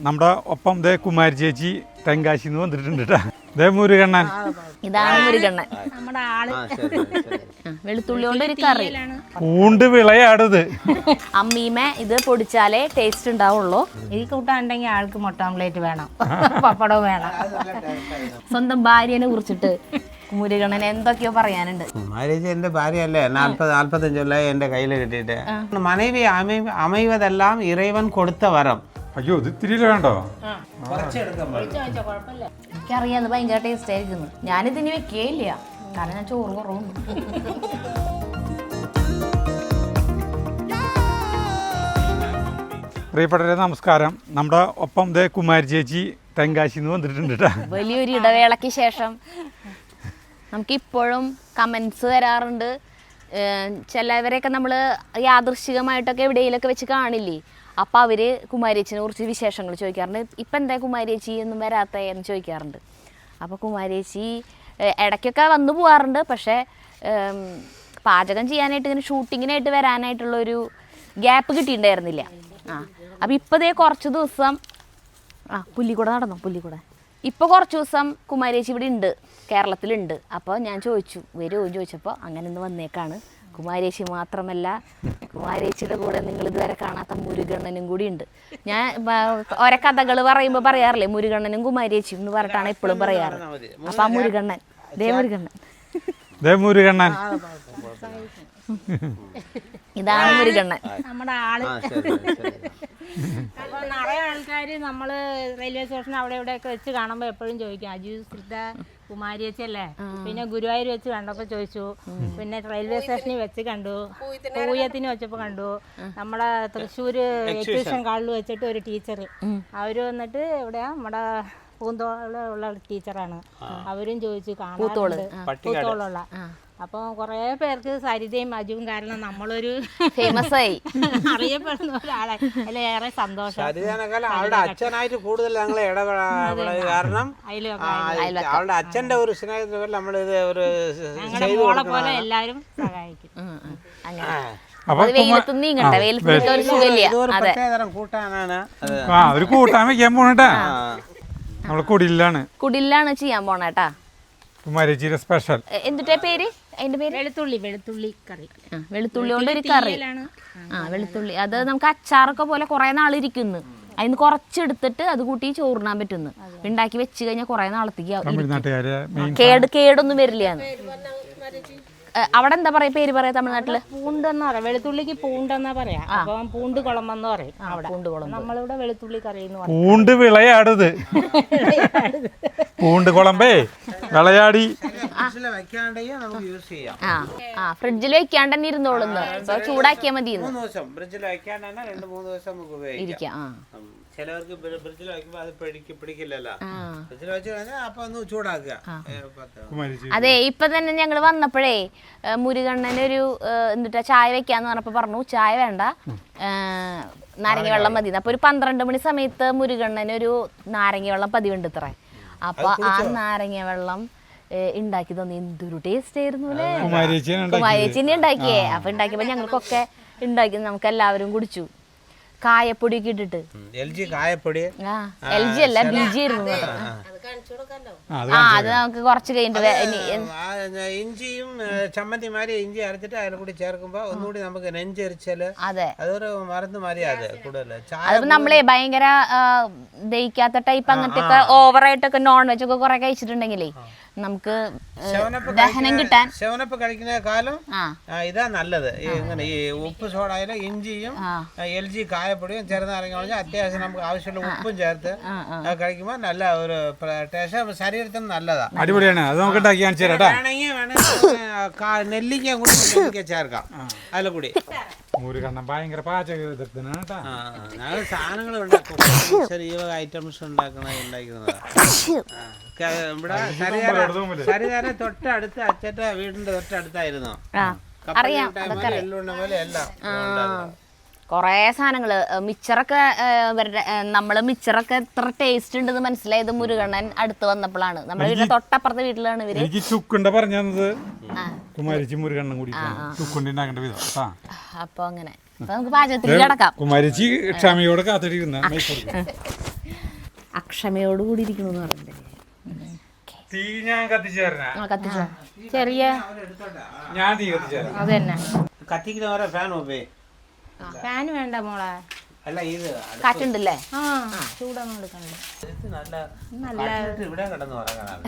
നമ്മുടെ ഒപ്പം ദേ കുമാരി ചേച്ചി തെങ്കാശിന്ന് വന്നിട്ടുണ്ട് കേട്ടാ. ദേ മുരുകണ്ണൻ, ഇതാണ് മുരുകണ്ണൻ, നമ്മുടെ ആള്. വെളുത്തുള്ളി കൊണ്ട് ഒരു കറി, പൂണ്ട് വിളയാടത്. അമ്മീമ ഇത് പൊടിച്ചാലേ ടേസ്റ്റ് ഉണ്ടാവുള്ളൂ. ഈ കൂട്ടാണ്ടെങ്കിൽ ആൾക്ക് മുട്ട ഓംലേറ്റ് വേണം, പപ്പടവും വേണം. സ്വന്തം ഭാര്യനെ കുറിച്ചിട്ട് മുരുകണ്ണൻ എന്തൊക്കെയോ പറയാനുണ്ട്. മാരേജ് എന്റെ ഭാര്യയല്ലേ 40-45 കൊല്ലായി എന്റെ കയ്യിൽ കിട്ടിയിട്ട്. മനവി അമൈവതെല്ലാം ഇറവൻ കൊടുത്ത വരം. അയ്യോ ഇത് ഇത്തിരി വേണ്ടോ? എനിക്കറിയാം അത് ഭയങ്കര ടേസ്റ്റ് ആയിരിക്കുന്നു. ഞാനിതിന് വെക്കേയില്ല, കാരണം ഞാൻ ചോറ് കുറവുണ്ട്. പ്രിയപ്പെട്ടവരെ നമസ്കാരം. നമ്മുടെ ഒപ്പം ദേ കുമാരി ചേച്ചി തെങ്കാശിന്ന് വന്നിട്ടുണ്ട് കേട്ടാ. വലിയൊരു ഇടവേളയ്ക്ക് ശേഷം നമുക്കിപ്പോഴും കമൻസ് വരാറുണ്ട്. ചിലവരെയൊക്കെ നമ്മൾ യാദൃശ്ചികമായിട്ടൊക്കെ എവിടെയെങ്കിലൊക്കെ വെച്ച് കാണില്ലേ, അപ്പോൾ അവർ കുമാരിയേച്ചിനെ കുറിച്ച് വിശേഷങ്ങൾ ചോദിക്കാറുണ്ട്. ഇപ്പം എന്താ കുമാരിയേച്ചി ഒന്നും വരാത്ത എന്ന് ചോദിക്കാറുണ്ട്. അപ്പോൾ കുമാരിയേച്ചി ഇടയ്ക്കൊക്കെ വന്നു പോകാറുണ്ട്. പക്ഷേ പാചകം ചെയ്യാനായിട്ട് ഇങ്ങനെ ഷൂട്ടിങ്ങിനായിട്ട് വരാനായിട്ടുള്ളൊരു ഗ്യാപ്പ് കിട്ടിയിട്ടുണ്ടായിരുന്നില്ല. അപ്പോൾ ഇപ്പോൾ ദേ കുറച്ച് ദിവസം പുല്ലിക്കൂടെ നടന്നു. ഇപ്പോൾ കുറച്ച് ദിവസം കുമാരിയേച്ചി ഇവിടെ ഉണ്ട്, കേരളത്തിലുണ്ട്. അപ്പോൾ ഞാൻ ചോദിച്ചു വരുമോ ചോദിച്ചപ്പോൾ അങ്ങനെ ഒന്ന് വന്നേക്കാണ്. കുമാരിയേച്ചി മാത്രമല്ല, കുമാരിയേച്ചിയുടെ കൂടെ നിങ്ങൾ ഇതുവരെ കാണാത്ത മുരുകണ്ണനും കൂടി ഉണ്ട്. ഞാൻ ഓരോ കഥകൾ പറയുമ്പോൾ പറയാറില്ലേ മുരുകണ്ണനും കുമാരിയേച്ചിയും എന്ന് പറഞ്ഞിട്ടാണ് എപ്പോഴും പറയാറ്. അപ്പം ആ മുരുകണ്ണൻ, മുരുകണ്ണൻ ഇതാണ് മുരുകണ്ണൻ, നമ്മുടെ ആള്. അപ്പൊ നിറയെ ആൾക്കാര് നമ്മള് റെയിൽവേ സ്റ്റേഷൻ അവിടെ ഇവിടെയൊക്കെ വെച്ച് കാണുമ്പോ എപ്പോഴും ചോദിക്കും അജു ശ്രിത കുമാരിയേച്ചി അല്ലേ. പിന്നെ ഗുരുവായൂർ വെച്ച് കണ്ടപ്പോ ചോദിച്ചു, പിന്നെ റെയിൽവേ സ്റ്റേഷനിൽ വെച്ച് കണ്ടു, പൂയത്തിന് വെച്ചപ്പോ കണ്ടു, നമ്മുടെ തൃശ്ശൂര് എക്സിബിഷൻ കാളിൽ വെച്ചിട്ട് ഒരു ടീച്ചർ അവര് വന്നിട്ട് എവിടെയാ നമ്മുടെ പൂന്തോളുള്ള ടീച്ചറാണ്. അവരും ചോദിച്ചു പൂത്തോളുള്ള. അപ്പൊ കൊറേ പേർക്ക് സരിതയും അജുവും കാരണം നമ്മളൊരു ഫേമസ് ആയി അറിയപ്പെടുന്ന ഒരാളെ അല്ല, ഏറെ സന്തോഷം. അവളുടെ അച്ഛനായിട്ട് കൂടുതൽ ഞങ്ങൾ ഇടപെടാൻ കാരണം അവളുടെ അച്ഛന്റെ ഒരു സ്നേഹത്തിൽ നമ്മളിത് ഒരു മോളെ പോലെ എല്ലാവരും സഹായിക്കും. കൂട്ടാനാണ് ഒരു കൂട്ടാൻ വെക്കാൻ പോണേട്ടാ. നമ്മള് കുടിലാണ് ചെയ്യാൻ പോണേട്ടാ. കുമാരിച്ചിയുടെ സ്പെഷ്യൽ എന്തിട്ടാ പേര്? അതിന്റെ പേര് വെളുത്തുള്ളി കറി. വെളുത്തുള്ളി കൊണ്ട് ഒരു കറി. വെളുത്തുള്ളി അത് നമുക്ക് അച്ചാറൊക്കെ പോലെ കുറെ നാളിരിക്കുന്നു. അതിന് കുറച്ചെടുത്തിട്ട് അത് കൂട്ടി ചോറിനാൻ പറ്റുന്നു. ഉണ്ടാക്കി വെച്ച് കഴിഞ്ഞാൽ കുറെ നാളത്തേക്ക് കേടൊന്നും വരില്ല. അവിടെ എന്താ പറയാ പേര് പറയാ തമിഴ്നാട്ടില്? പൂണ്ടെന്നാ പറയാ, വെളുത്തുള്ളിക്ക് പൂണ്ടെന്നാ പറയാ. അപ്പൊ പൂണ്ട് കുളമെന്ന് പറയും അവിടെ. നമ്മളിവിടെ വെളുത്തുള്ളി കറി എന്ന് പറയും. പൂണ്ട് വിളയാടത്. പൂണ്ട് കുളമ്പേ വിളയാടി ഫ്രിഡ്ജിൽ വെക്കാണ്ട് തന്നെ ഇരുന്നോളുന്നു. ചൂടാക്കിയാ മതി. ഇരിക്കാം. ചിലവർക്ക് ഫ്രിഡ്ജിൽ വയ്ക്കുമ്പോ അത് പിടിക്കില്ലല്ലോ. ഫ്രിഡ്ജിൽ വെച്ച് കഴിഞ്ഞാൽ അപ്പൊ ഒന്ന് ചൂടാക്കുക. അതെ, ഇപ്പൊ തന്നെ ഞങ്ങൾ വന്നപ്പോഴേ മുരുകണ്ണനൊരു എന്നിട്ടാ ചായ വെക്കാന്ന് പറഞ്ഞപ്പോ പറഞ്ഞു ചായ വേണ്ട, നാരങ്ങ വെള്ളം മതി. അപ്പൊ ഒരു 12 മണി സമയത്ത് മുരുകണ്ണനൊരു നാരങ്ങ വെള്ളം പതിവുണ്ട് ഇത്ര. അപ്പൊ ആ നാരങ്ങ വെള്ളം ഉണ്ടാക്കി തോന്നി. എന്തൊരു ടേസ്റ്റ് ആയിരുന്നു അല്ലേ. കുമാരിയേച്ചിനെ ഉണ്ടാക്കിയേ. അപ്പൊ ഉണ്ടാക്കിയപ്പോ ഞങ്ങൾക്കൊക്കെ ഉണ്ടാക്കി, നമുക്ക് എല്ലാവരും കുടിച്ചു. കായപ്പൊടി ഒക്കെ ഇട്ടിട്ട്. LG കായപ്പൊടി, LG അല്ല BG ആയിരുന്നു. അത് നമുക്ക് കുറച്ച് കഴിഞ്ഞിട്ട് ഇഞ്ചിയും ചമ്മന്തി മാതിരി ഇഞ്ചി അരച്ചിട്ട് അതിനെ കൂടി ചേർക്കുമ്പോ ഒന്നുകൂടി നമുക്ക് നെഞ്ചരിച്ചാല് അതൊരു മരുന്ന് മാതിരിയാത് കൂടുതൽ. അതിപ്പോ നമ്മളെ ഭയങ്കര ദഹിക്കാത്ത ടൈപ്പ് അങ്ങനത്തെ ഒക്കെ ഓവറായിട്ടൊക്കെ നോൺ വെജ് ഒക്കെ കുറെ കഴിച്ചിട്ടുണ്ടെങ്കിലേ നമുക്ക് ദഹനം കിട്ടാൻ ശവനപ്പ് കഴിക്കുന്ന കാലം ഇതാ നല്ലത്. ഇങ്ങനെ ഈ ഉപ്പ് സോഡയിലും ഇഞ്ചിയും LG കായപ്പൊടിയും ചേർന്ന് ഇറങ്ങി കഴിഞ്ഞാൽ അത്യാവശ്യം നമുക്ക് ആവശ്യമുള്ള ഉപ്പും ചേർത്ത് കഴിക്കുമ്പോൾ നല്ല ഒരു ടേസ്റ്റ്, ശരീരത്തിന് നല്ലതാ. അടിപൊളിയാണ്. അത് നമുക്ക് നെല്ലിക്ക കൂടി ചേർക്കാം അതിൽ കൂടി. മുരുകണ്ണൻ ഭയങ്കര പാചക വിദഗ്ധനാണ്. ഞങ്ങൾ സാധനങ്ങൾ ഉണ്ടാക്കും, ഈ ഐറ്റംസ് ഉണ്ടാക്കുന്നത്. ഇവിടെ സരിതാര തൊട്ടടുത്ത് അച്ഛന്റെ വീടിന്റെ തൊട്ടടുത്തായിരുന്നു. പോലെ എല്ലാം കൊറേ സാധനങ്ങള് മിച്ചറൊക്കെ നമ്മള് മിച്ചറൊക്കെ എത്ര ടേസ്റ്റ് ഉണ്ടെന്ന് മനസ്സിലായത് മുരുകണ്ണൻ അടുത്ത് വന്നപ്പോഴാണ്. നമ്മുടെ വീടിന്റെ തൊട്ടപ്പുറത്തെ വീട്ടിലാണ് ഇവര്. ചുക്കുണ്ട പറഞ്ഞത് കുമാരിച്ചി മുരുകണ്ണൻ കൂടി ചുക്കുണ്ടാക്കേണ്ട വിധം. അപ്പൊ അങ്ങനെ നമുക്ക് പാചകത്തിൽ കിടക്കാം. കുമാരിച്ചി ക്ഷമയോടെ കാത്തിരിക്കുന്ന ക്ഷമയോടുകൂടി ഇരിക്കണമെന്ന് പറഞ്ഞില്ലേ? തീ ഞാൻ കത്തിച്ചു തരണ. കത്തിച്ചോ. ചെറിയ ഞാൻ തീ കത്തിച്ചു തരാം. അത് തന്നെ. കത്തിക്കുന്ന ഓരോ ഫാൻ ഉപയോഗി. ഫാൻ വേണ്ട മോളെ. അല്ല ഇത് കാറ്റുണ്ടല്ലേ? ആ ചൂടൊന്നും എടുക്കണ്ട. നല്ല ഇവിടെ കിടന്ന് ഉറങ്ങണം.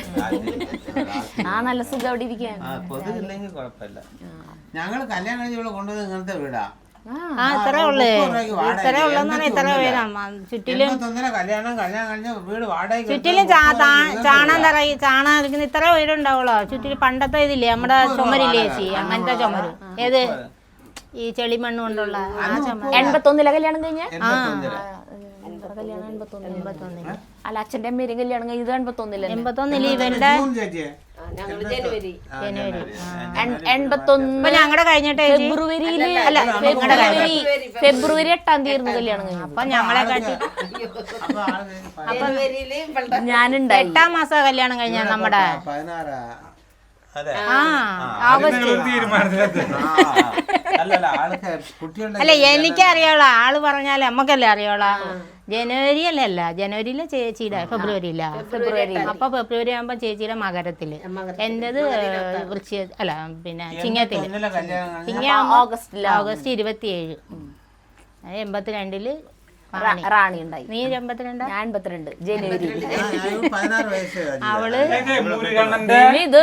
നല്ല സുഖം അവിടെ ഇരിക്കാൻ. കൊതുകില്ലെങ്കിൽ കുഴപ്പമില്ല. ഞങ്ങൾ കല്യാണം കഴിഞ്ഞ് ഇവിടെ കൊണ്ടുവന്ന് ഇങ്ങനത്തെ വീടാ. ഇത്രേ ഉള്ളു. ഇത്രേ ഉള്ളെന്നാണ് ഇത്ര വേണം. ചുറ്റിലും കല്യാണം കഴിഞ്ഞ വീട് വാടക ചുറ്റിലും ചാണാൻ ഇരിക്കുന്ന ഇത്ര വീടുണ്ടാവുള്ളോ. ചുറ്റിലും പണ്ടത്തെ ഇതില്ലേ നമ്മുടെ ചുമരില്ലേ ചേച്ചി, അങ്ങനത്തെ ചുമര്. ഏത് ഈ ചെളിമണ്ണ് കൊണ്ടുള്ള ആ ചുമര്. 81 കല്യാണം കഴിഞ്ഞ? കല്യാണം 81. അല്ല, അച്ഛന്റെ അമ്മേരും കല്യാണം കഴിഞ്ഞത് 81. 81 ഇവരുടെ ജനുവരി. 81 ഞങ്ങളുടെ കഴിഞ്ഞിട്ട് ഫെബ്രുവരിയില്. അല്ല, ഫെബ്രുവരി 8 ആയിരുന്നു കല്യാണം കഴിഞ്ഞു. അപ്പൊ ഞങ്ങളെ കാട്ടി ഞാനുണ്ടായി. 8-ാം മാസം കല്യാണം കഴിഞ്ഞ നമ്മുടെ. 16. അല്ല എനിക്കറിയോളാ, ആള് പറഞ്ഞാലേ നമ്മക്കല്ലേ അറിയോളാ. ജനുവരി അല്ലല്ല, ജനുവരിയിലെ ചേച്ചിയുടെ ഫെബ്രുവരിയില. അപ്പൊ ഫെബ്രുവരി ആകുമ്പോ ചേച്ചിയുടെ മകരത്തില്, എന്റേത് വൃശ്ചിക അല്ല പിന്നെ ചിങ്ങത്തില്. ഓഗസ്റ്റ് 27. 82 റാണി ഉണ്ടായി. നീ 82? ഞാൻ 82 ജനുവരി. അവള് ഇത്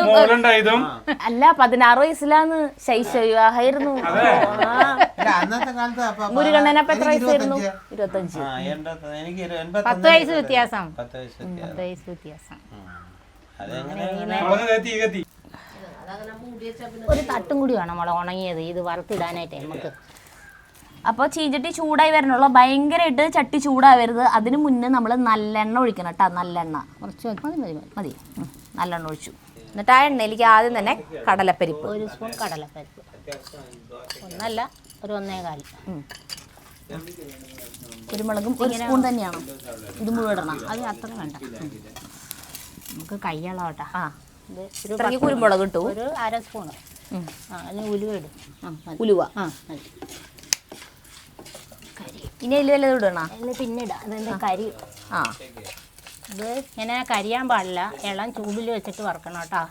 അല്ല 16 വയസ്സിലാന്ന്. ശൈശവ വിവാഹമായിരുന്നു. മുരുകണ്ണനപ്പൊ എത്ര വയസ്സായിരുന്നു? 25. 10 വയസ്സ് വ്യത്യാസം. 10 വയസ്സ് വ്യത്യാസം. ഒരു തട്ടും കൂടി വേണം മോളെ ഉണങ്ങിയത് ഇത് വറുത്തിടാനായിട്ട് നമുക്ക്. അപ്പോൾ ചീഞ്ചട്ടി ചൂടായി വരണുള്ളൂ. ഭയങ്കരമായിട്ട് ചട്ടി ചൂടാവരുത്. അതിന് മുന്നേ നമ്മൾ നല്ലെണ്ണ ഒഴിക്കണം കേട്ടോ. നല്ലെണ്ണ കുറച്ച് മതി. നല്ലെണ്ണ ഒഴിച്ചു. എന്നിട്ട് ആ എണ്ണയിലേക്ക് ആദ്യം തന്നെ കടലപ്പരിപ്പ് 1 സ്പൂൺ കടലപ്പരിപ്പ്. ഒന്നല്ല, ഒരു 1.25. കുരുമുളകും 1 സ്പൂൺ തന്നെയാണ്. ഇത് മുഴുവൻ ഇടണം. അത് അത്ര വേണ്ട, നമുക്ക് കൈയളവട്ടാ. ഇത്രയ്ക്ക് കുരുമുളക് ഇട്ടു. ഒരു 1/2 സ്പൂണ്. അല്ലെങ്കിൽ ഉലുവ ഇടും. ഉലുവ. ഇനി അതിൽ വല്ലതും ഇടണോ? അതിൽ പിന്നെ ഇടാം. അതെന്താ കരി. ഇത് ഇങ്ങനെ കരിയാൻ പാടില്ല. ഇളം ചൂടിൽ വെച്ചിട്ട് വറക്കണം കേട്ടോ.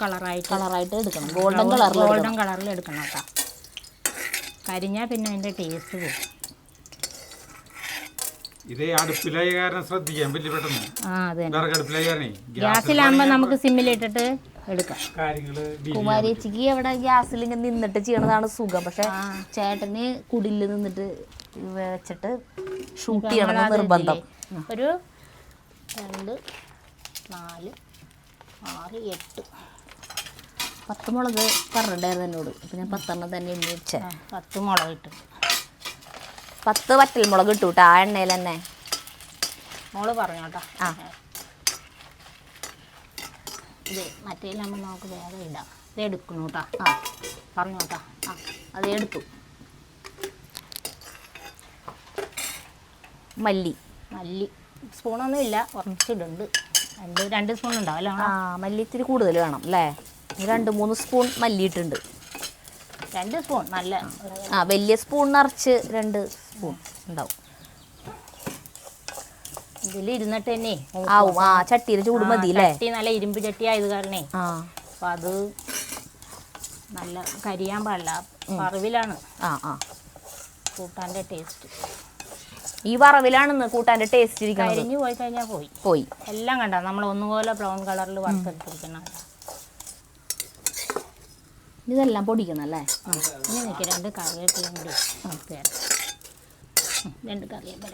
കളറായിട്ട് എടുക്കണം. ഗോൾഡൻ കളറിൽ എടുക്കണം കേട്ടോ. കരിഞ്ഞാൽ പിന്നെ അതിൻ്റെ ടേസ്റ്റ് പോകും. ഇതേ അടുപ്പിലായ കാരണം ശ്രദ്ധിക്കാൻ പറ്റില്ല പെട്ടെന്ന്. ഗ്യാസിലാകുമ്പോ നമുക്ക് സിമ്മിലിട്ടിട്ട് എടുക്കാം. കുമാരിച്ചിക്ക് അവിടെ ഗ്യാസിൽ ഇങ്ങനെ നിന്നിട്ട് ചെയ്യണതാണ് സുഖം. പക്ഷെ ചേട്ടന് കുടില് നിന്നിട്ട് വെച്ചിട്ട് ഷൂട്ട് ചെയ്യണം നിർബന്ധം. ഒരു 2, 4, 6, 8 10 മുളക് പറഞ്ഞിട്ടായിരുന്നു എന്നോട്. അപ്പൊ ഞാൻ 10 തന്നെ എണ്ണി വെച്ചേ. 10 മുളക് ഇട്ടു. 10 വറ്റൽ മുളക് ഇട്ടു കേട്ടോ ആ എണ്ണയിൽ തന്നെ. മോള് പറഞ്ഞോട്ടോ. ഇത് മറ്റേലാകുമ്പോൾ നമുക്ക് വേഗം ഇടാം. ഇത് എടുക്കണം കേട്ടോ. പറഞ്ഞോട്ടോ. അത് എടുത്തു. മല്ലി സ്പൂണൊന്നും ഇല്ല, കുറച്ചിടുണ്ട്. 2 സ്പൂൺ ഉണ്ടാവും അല്ലേ? മല്ലി ഇത്തിരി കൂടുതൽ വേണം അല്ലേ? 2-3 സ്പൂൺ മല്ലി ഇട്ടുണ്ട്. 2 സ്പൂൺ നല്ല. വലിയ സ്പൂൺ നിറച്ച് 2 സ്പൂൺ ഉണ്ടാവും. ഇതിലിരുന്നിട്ട് തന്നെ ആവും. ചട്ടിയിൽ ചൂട് മതി അല്ലേ? ചട്ടി നല്ല ഇരുമ്പ് ചട്ടി ആയത് കാരണേ. അപ്പൊ അത് നല്ല കരിയാൻ പാടില്ല. വറവിലാണ് കൂട്ടാൻ്റെ ടേസ്റ്റ്. ഈ വറവിലാണെന്ന് കൂട്ടാൻ്റെ ടേസ്റ്റ് ഇരിക്കുന്നത്. കരിഞ്ഞു പോയി കഴിഞ്ഞാൽ പോയി എല്ലാം. കണ്ട നമ്മൾ ഒന്നുപോലെ ബ്രൗൺ കളറിൽ വറുത്തെടുത്തിരിക്കണം. ഇതെല്ലാം പൊടിക്കണം അല്ലേ? ഇനി നിൽക്കുക. 2 കറിവേപ്പിലയും കൂടി നമുക്ക് 2 കറിവേപ്പില.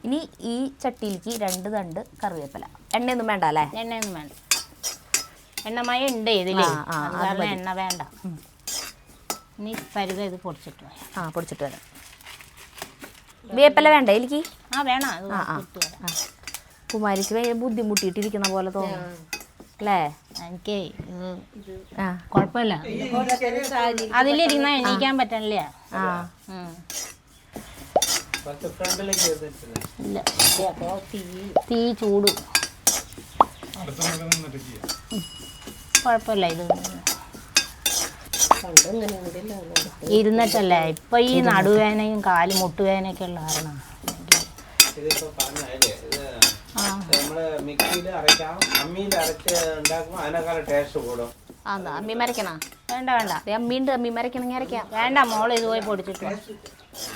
ഇനി ഈ ചട്ടിയിലേക്ക് 2 തണ്ട് കറിവേപ്പില. എണ്ണയൊന്നും വേണ്ട അല്ലേ? എണ്ണയൊന്നും വേണ്ട. എണ്ണമയം ഉണ്ട് ഇതില്, കാരണം എണ്ണ വേണ്ട. ഇനി പരിത ഇത് പൊടിച്ചിട്ട് വരാം. പൊടിച്ചിട്ട് വരാം. വേപ്പില വേണ്ട എനിക്ക്? വേണം. കുമാരിക്ക് ഭയങ്കര ബുദ്ധിമുട്ടിയിട്ടിരിക്കുന്ന പോലെ തോന്നുന്നു അല്ലേ? എനിക്ക് കുഴപ്പമില്ല. അതിലിരുന്ന എണീക്കാൻ പറ്റണില്ല. ഇല്ല, തീ ചൂട്. കുഴപ്പമില്ല. ഇത് ഇരുന്നിട്ടല്ലേ ഇപ്പൊ ഈ നടുവേദനയും കാല് മുട്ടുവേദനയൊക്കെ ഉള്ള കാരണം. ഇതിപ്പോ പറഞ്ഞാലേ ഇത് നമ്മള് മിക്സിയിൽ അരയ്ക്കാം, അമ്മിയിൽ അരച്ച് ഉണ്ടാക്കുമ്പോൾ അതിനേക്കാളും ടേസ്റ്റ് കൂടും. അമ്മി മരക്കണ വേണ്ട വേണ്ട, അമ്മിണ്ട്, അമ്മി മരക്കണമെങ്കിൽ അരയ്ക്കാം. വേണ്ട മോള് ഇതുപോയി പൊടിച്ചിട്ട്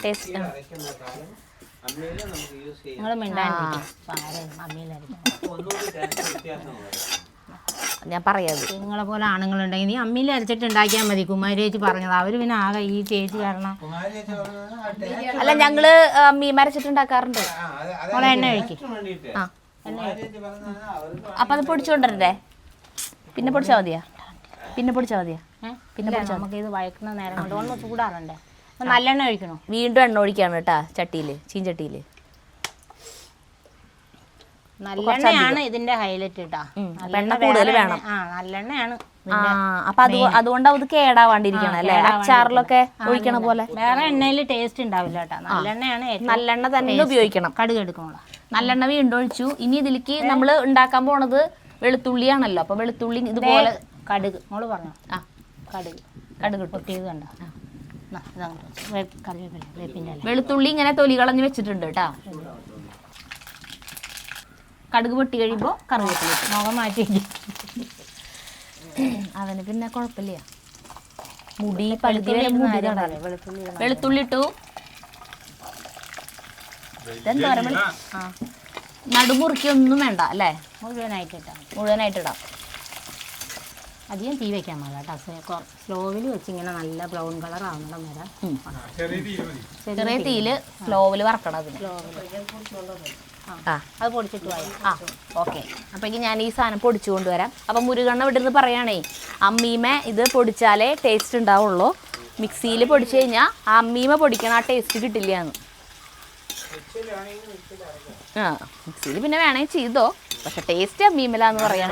ടേസ്റ്റ് അരയ്ക്കുന്ന കാലം അമ്മിയിൽ നമുക്ക് യൂസ് ചെയ്യാം. നിങ്ങൾ മിണ്ടാണ്ടിരിക്കും. അമ്മിയിലരയ്ക്കണം. ഒന്നുകൂടി ടേസ്റ്റ് വ്യത്യാസം വരും. ഞാൻ പറയാത്. നിങ്ങളെ പോലെ ആണുങ്ങളുണ്ടെങ്കിൽ നീ അമ്മിയിൽ അരച്ചിട്ട് ഉണ്ടാക്കിയാൽ മതി. കുമാരി ചേച്ചി പറഞ്ഞത്. അവര് പിന്നെ ആകെ ഈ ചേച്ചി കാരണം. കുമാരി ചേച്ചി പറഞ്ഞത് ആ taste അല്ല ഞങ്ങള് അമ്മി മരച്ചിട്ടുണ്ടാക്കാറുണ്ട്. മോളെ എണ്ണ ഒഴിക്കും. വേണ്ടിയിട്ട്. ആ കുമാരി ചേച്ചി പറഞ്ഞത് അവർക്ക് അപ്പൊ അത് പൊടിച്ചുകൊണ്ടിരണ്ടേ? പിന്നെ പൊടിച്ചാൽ മതിയാ? പിന്നെ പൊടിച്ചാൽ മതിയാ? പിന്നെ നമുക്ക് ഇത് വഴക്കുന്ന നേരം കൊണ്ട് ഒന്ന് ചൂടാറണ്ടേ? നല്ലെണ്ണ ഒഴിക്കണോ? വീണ്ടും എണ്ണ ഒഴിക്കാണ് കേട്ടാ ചട്ടിയില്, ചീഞ്ചട്ടിയില്. നല്ലെണ്ണയാണ് ഇതിന്റെ ഹൈലൈറ്റ് കേട്ടാ. എണ്ണ കൂടുതൽ വേണം. ആ നല്ലെണ്ണയാണ്. അപ്പൊ അതുകൊണ്ട് അത് കേടാവാണ്ടിരിക്കണം അല്ലേ? അച്ചാറിലൊക്കെ ഒഴിക്കണ പോലെ. വേറെ എണ്ണയിൽ ടേസ്റ്റ് ഉണ്ടാവില്ല കേട്ടാ. നല്ലെണ്ണയാണ്. നല്ലെണ്ണ തന്നെ ഉപയോഗിക്കണം. കടുക് എടുക്കണോ? നല്ലെണ്ണ വീണ്ടും ഒഴിച്ചു. ഇനി ഇതിലേക്ക് നമ്മൾ ഉണ്ടാക്കാൻ പോണത് വെളുത്തുള്ളിയാണല്ലോ. അപ്പൊ വെളുത്തുള്ളി ഇതുപോലെ കടുക് മോള് പറഞ്ഞു. ആ കടുക് പൊട്ടിയത് കണ്ട. കറിവേപ്പില, വേപ്പിൻ്റെ ഇല. വെളുത്തുള്ളി ഇങ്ങനെ തൊലി കളഞ്ഞ് വെച്ചിട്ടുണ്ട് കേട്ടാ. കടുക് പൊട്ടി കഴിയുമ്പോ കറിവേപ്പില. മുഖം മാറ്റി. അവന് പിന്നെ കുഴപ്പമില്ല. മുടി പകുതി വരെ മുടി കാണാതെ. വെളുത്തുള്ളി ഇട്ടു. ഇതെന്തോരം നടുമുറുക്കി ഒന്നും വേണ്ട അല്ലേ? മുഴുവനായിട്ട് ഇട്ടാൽ മുഴുവനായിട്ട് ഇടാം. അധികം തീ വെക്കാൻ പാടില്ല കേട്ടോ. സ്ലോവിൽ വെച്ച് ഇങ്ങനെ നല്ല ബ്രൗൺ കളർ ആവുന്നിടം വരെ ചെറിയ തീയില് സ്ലോവില് വറക്കണം അതിന്. അത് പൊടിച്ചിട്ട് പോയി. ഓക്കെ. അപ്പോഴേക്കും ഞാൻ ഈ സാധനം പൊടിച്ചു കൊണ്ടുവരാം. അപ്പം മുരുകണ്ണ ഇവിടെ നിന്ന് പറയാണേ, അമ്മീമ ഇത് പൊടിച്ചാലേ ടേസ്റ്റ് ഉണ്ടാവുള്ളൂ. മിക്സിയിൽ പൊടിച്ചു കഴിഞ്ഞാൽ ആ അമ്മീമ പൊടിക്കണം, ആ ടേസ്റ്റ് കിട്ടില്ല എന്ന്. മിക്സിയിൽ പിന്നെ വേണമെങ്കിൽ ചെയ്തോ, പക്ഷെ ടേസ്റ്റ് അമ്മീമലാന്ന് പറയാൻ